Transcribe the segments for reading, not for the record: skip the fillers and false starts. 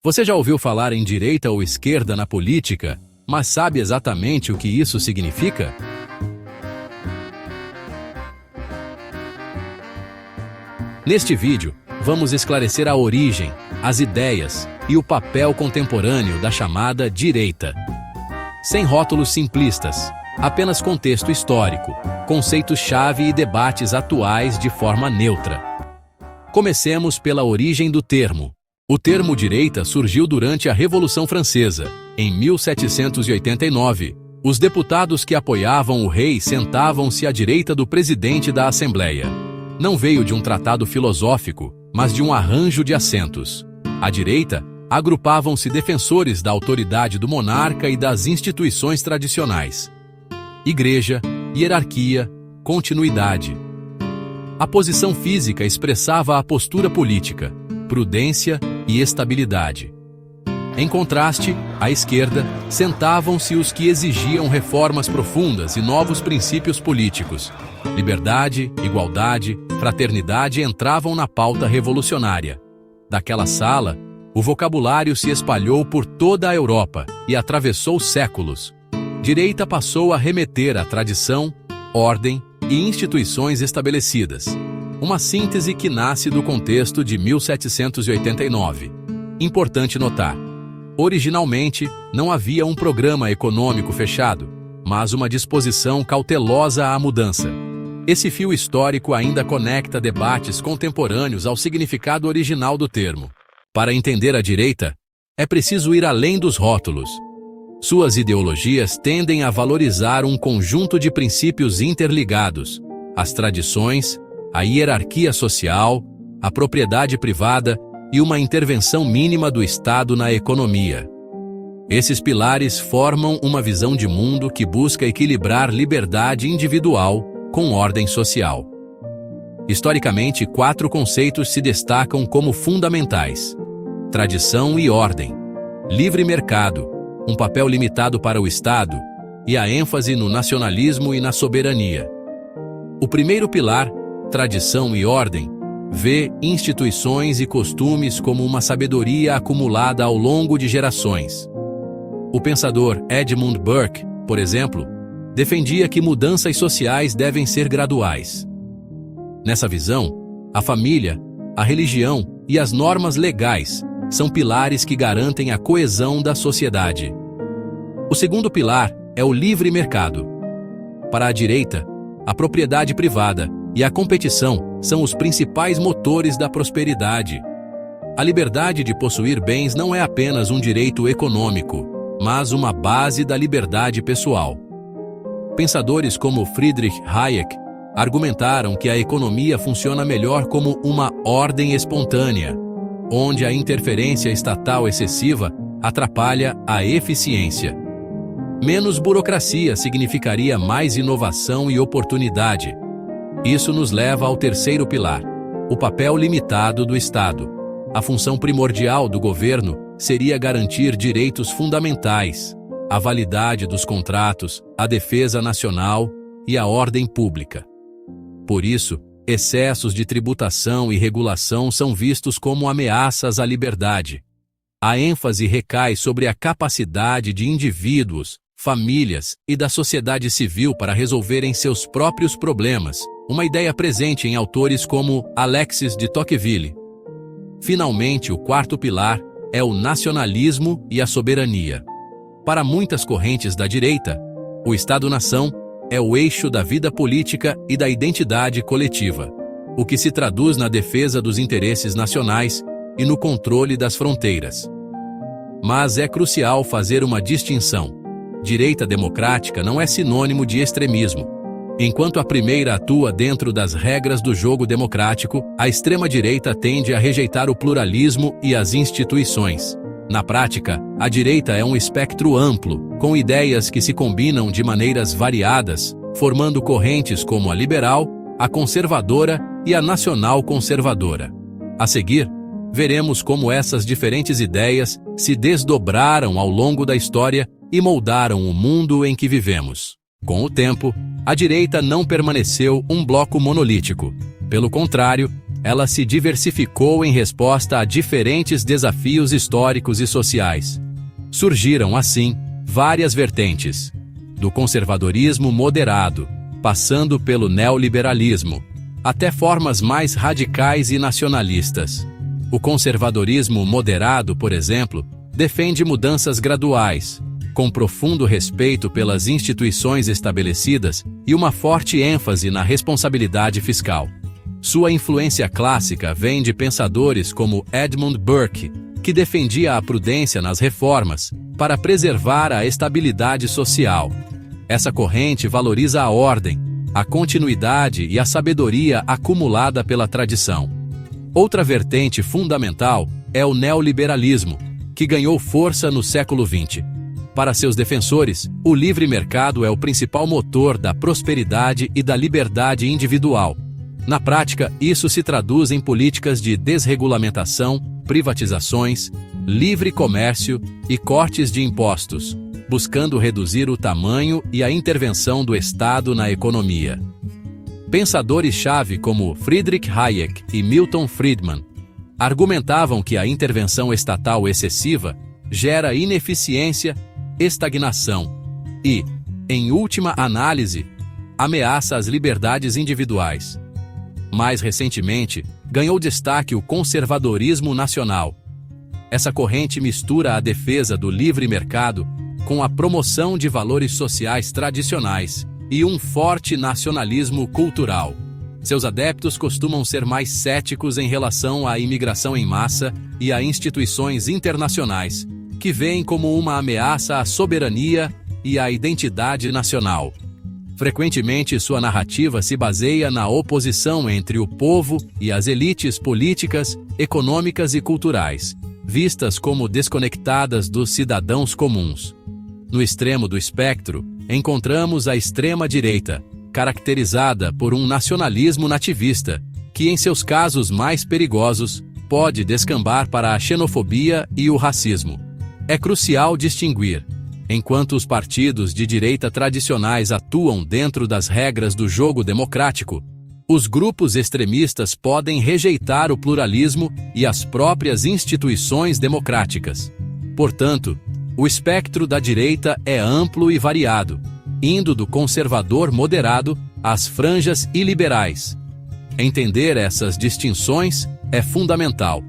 Você já ouviu falar em direita ou esquerda na política, mas sabe exatamente o que isso significa? Neste vídeo, vamos esclarecer a origem, as ideias e o papel contemporâneo da chamada direita. Sem rótulos simplistas, apenas contexto histórico, conceitos-chave e debates atuais de forma neutra. Comecemos pela origem do termo. O termo direita surgiu durante a Revolução Francesa. Em 1789, os deputados que apoiavam o rei sentavam-se à direita do presidente da Assembleia. Não veio de um tratado filosófico, mas de um arranjo de assentos. À direita, agrupavam-se defensores da autoridade do monarca e das instituições tradicionais. Igreja, hierarquia, continuidade. A posição física expressava a postura política, prudência e estabilidade. Em contraste, à esquerda, sentavam-se os que exigiam reformas profundas e novos princípios políticos. Liberdade, igualdade, fraternidade entravam na pauta revolucionária. Daquela sala, o vocabulário se espalhou por toda a Europa e atravessou séculos. Direita passou a remeter à tradição, ordem e instituições estabelecidas. Uma síntese que nasce do contexto de 1789. Importante notar: originalmente, não havia um programa econômico fechado, mas uma disposição cautelosa à mudança. Esse fio histórico ainda conecta debates contemporâneos ao significado original do termo. Para entender a direita, é preciso ir além dos rótulos. Suas ideologias tendem a valorizar um conjunto de princípios interligados: as tradições, a hierarquia social, a propriedade privada e uma intervenção mínima do Estado na economia. Esses pilares formam uma visão de mundo que busca equilibrar liberdade individual com ordem social. Historicamente, 4 conceitos se destacam como fundamentais: tradição e ordem, livre mercado, um papel limitado para o Estado e a ênfase no nacionalismo e na soberania. O primeiro pilar, tradição e ordem, vê instituições e costumes como uma sabedoria acumulada ao longo de gerações. O pensador Edmund Burke, por exemplo, defendia que mudanças sociais devem ser graduais. Nessa visão, a família, a religião e as normas legais são pilares que garantem a coesão da sociedade. O segundo pilar é o livre mercado. Para a direita, a propriedade privada e a competição são os principais motores da prosperidade. A liberdade de possuir bens não é apenas um direito econômico, mas uma base da liberdade pessoal. Pensadores como Friedrich Hayek argumentaram que a economia funciona melhor como uma ordem espontânea, onde a interferência estatal excessiva atrapalha a eficiência. Menos burocracia significaria mais inovação e oportunidade. Isso nos leva ao terceiro pilar, o papel limitado do Estado. A função primordial do governo seria garantir direitos fundamentais, a validade dos contratos, a defesa nacional e a ordem pública. Por isso, excessos de tributação e regulação são vistos como ameaças à liberdade. A ênfase recai sobre a capacidade de indivíduos, famílias e da sociedade civil para resolverem seus próprios problemas, uma ideia presente em autores como Alexis de Tocqueville. Finalmente, o quarto pilar é o nacionalismo e a soberania. Para muitas correntes da direita, o Estado-nação é o eixo da vida política e da identidade coletiva, o que se traduz na defesa dos interesses nacionais e no controle das fronteiras. Mas é crucial fazer uma distinção. Direita democrática não é sinônimo de extremismo. Enquanto a primeira atua dentro das regras do jogo democrático, a extrema-direita tende a rejeitar o pluralismo e as instituições. Na prática, a direita é um espectro amplo, com ideias que se combinam de maneiras variadas, formando correntes como a liberal, a conservadora e a nacional-conservadora. A seguir, veremos como essas diferentes ideias se desdobraram ao longo da história e moldaram o mundo em que vivemos. Com o tempo, a direita não permaneceu um bloco monolítico. Pelo contrário, ela se diversificou em resposta a diferentes desafios históricos e sociais. Surgiram, assim, várias vertentes, do conservadorismo moderado, passando pelo neoliberalismo, até formas mais radicais e nacionalistas. O conservadorismo moderado, por exemplo, defende mudanças graduais, com profundo respeito pelas instituições estabelecidas e uma forte ênfase na responsabilidade fiscal. Sua influência clássica vem de pensadores como Edmund Burke, que defendia a prudência nas reformas para preservar a estabilidade social. Essa corrente valoriza a ordem, a continuidade e a sabedoria acumulada pela tradição. Outra vertente fundamental é o neoliberalismo, que ganhou força no século XX. Para seus defensores, o livre mercado é o principal motor da prosperidade e da liberdade individual. Na prática, isso se traduz em políticas de desregulamentação, privatizações, livre comércio e cortes de impostos, buscando reduzir o tamanho e a intervenção do Estado na economia. Pensadores-chave como Friedrich Hayek e Milton Friedman argumentavam que a intervenção estatal excessiva gera ineficiência, estagnação e, em última análise, ameaça as liberdades individuais. Mais recentemente, ganhou destaque o conservadorismo nacional. Essa corrente mistura a defesa do livre mercado com a promoção de valores sociais tradicionais e um forte nacionalismo cultural. Seus adeptos costumam ser mais céticos em relação à imigração em massa e a instituições internacionais, que veem como uma ameaça à soberania e à identidade nacional. Frequentemente, sua narrativa se baseia na oposição entre o povo e as elites políticas, econômicas e culturais, vistas como desconectadas dos cidadãos comuns. No extremo do espectro, encontramos a extrema-direita, caracterizada por um nacionalismo nativista, que em seus casos mais perigosos, pode descambar para a xenofobia e o racismo. É crucial distinguir. Enquanto os partidos de direita tradicionais atuam dentro das regras do jogo democrático, os grupos extremistas podem rejeitar o pluralismo e as próprias instituições democráticas. Portanto, o espectro da direita é amplo e variado, indo do conservador moderado às franjas iliberais. Entender essas distinções é fundamental.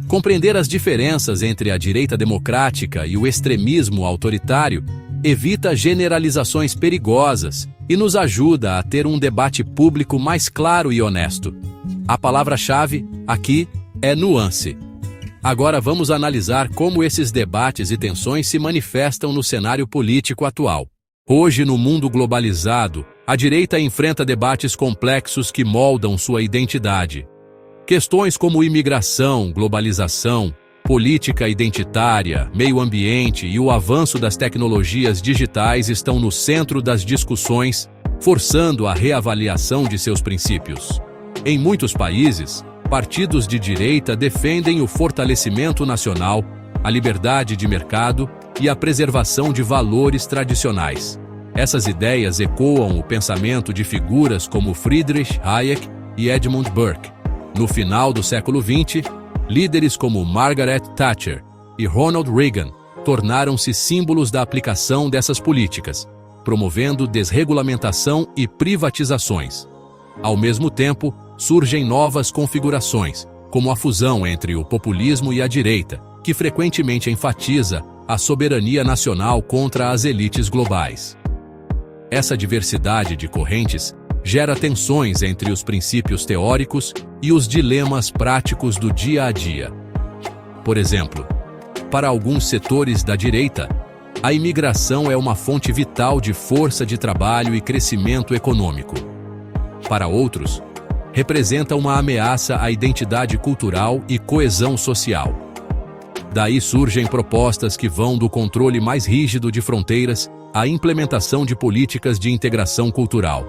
Compreender as diferenças entre a direita democrática e o extremismo autoritário evita generalizações perigosas e nos ajuda a ter um debate público mais claro e honesto. A palavra-chave, aqui, é nuance. Agora vamos analisar como esses debates e tensões se manifestam no cenário político atual. Hoje, no mundo globalizado, a direita enfrenta debates complexos que moldam sua identidade. Questões como imigração, globalização, política identitária, meio ambiente e o avanço das tecnologias digitais estão no centro das discussões, forçando a reavaliação de seus princípios. Em muitos países, partidos de direita defendem o fortalecimento nacional, a liberdade de mercado e a preservação de valores tradicionais. Essas ideias ecoam o pensamento de figuras como Friedrich Hayek e Edmund Burke. No final do século XX, líderes como Margaret Thatcher e Ronald Reagan tornaram-se símbolos da aplicação dessas políticas, promovendo desregulamentação e privatizações. Ao mesmo tempo, surgem novas configurações, como a fusão entre o populismo e a direita, que frequentemente enfatiza a soberania nacional contra as elites globais. Essa diversidade de correntes gera tensões entre os princípios teóricos e os dilemas práticos do dia a dia. Por exemplo, para alguns setores da direita, a imigração é uma fonte vital de força de trabalho e crescimento econômico. Para outros, representa uma ameaça à identidade cultural e coesão social. Daí surgem propostas que vão do controle mais rígido de fronteiras à implementação de políticas de integração cultural.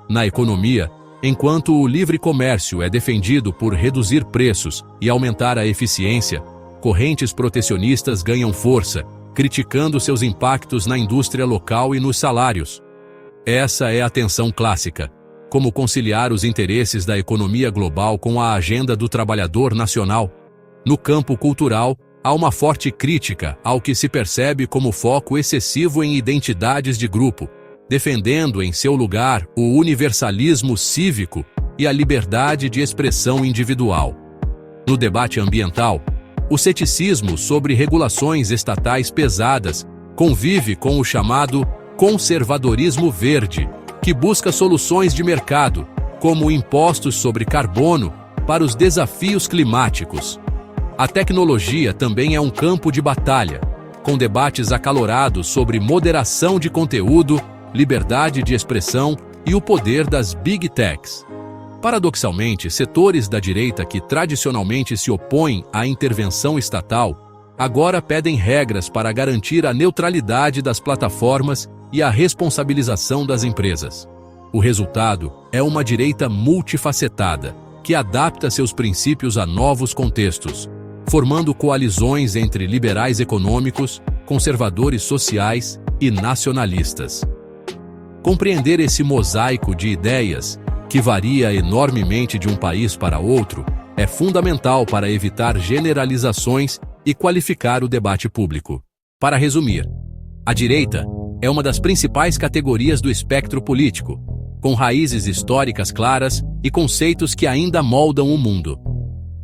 Na economia, enquanto o livre comércio é defendido por reduzir preços e aumentar a eficiência, correntes protecionistas ganham força, criticando seus impactos na indústria local e nos salários. Essa é a tensão clássica. como conciliar os interesses da economia global com a agenda do trabalhador nacional. No campo cultural, há uma forte crítica ao que se percebe como foco excessivo em identidades de grupo, defendendo em seu lugar o universalismo cívico e a liberdade de expressão individual. No debate ambiental, o ceticismo sobre regulações estatais pesadas convive com o chamado conservadorismo verde, que busca soluções de mercado, como impostos sobre carbono, para os desafios climáticos. A tecnologia também é um campo de batalha, com debates acalorados sobre moderação de conteúdo, liberdade de expressão e o poder das Big Techs. Paradoxalmente, setores da direita que tradicionalmente se opõem à intervenção estatal agora pedem regras para garantir a neutralidade das plataformas e a responsabilização das empresas. O resultado é uma direita multifacetada, que adapta seus princípios a novos contextos, formando coalizões entre liberais econômicos, conservadores sociais e nacionalistas. Compreender esse mosaico de ideias, que varia enormemente de um país para outro, é fundamental para evitar generalizações e qualificar o debate público. Para resumir, a direita é uma das principais categorias do espectro político, com raízes históricas claras e conceitos que ainda moldam o mundo.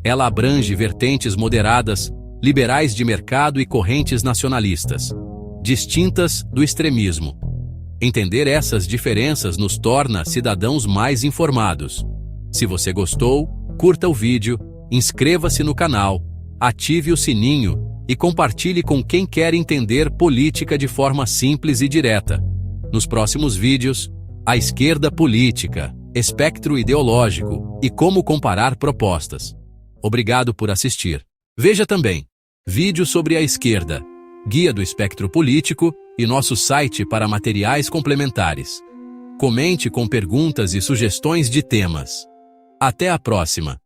Ela abrange vertentes moderadas, liberais de mercado e correntes nacionalistas, distintas do extremismo. Entender essas diferenças nos torna cidadãos mais informados. Se você gostou, curta o vídeo, inscreva-se no canal, ative o sininho e compartilhe com quem quer entender política de forma simples e direta. Nos próximos vídeos, a esquerda política, espectro ideológico e como comparar propostas. Obrigado por assistir. Veja também vídeo sobre a esquerda, guia do espectro político e nosso site para materiais complementares. Comente com perguntas e sugestões de temas. Até a próxima!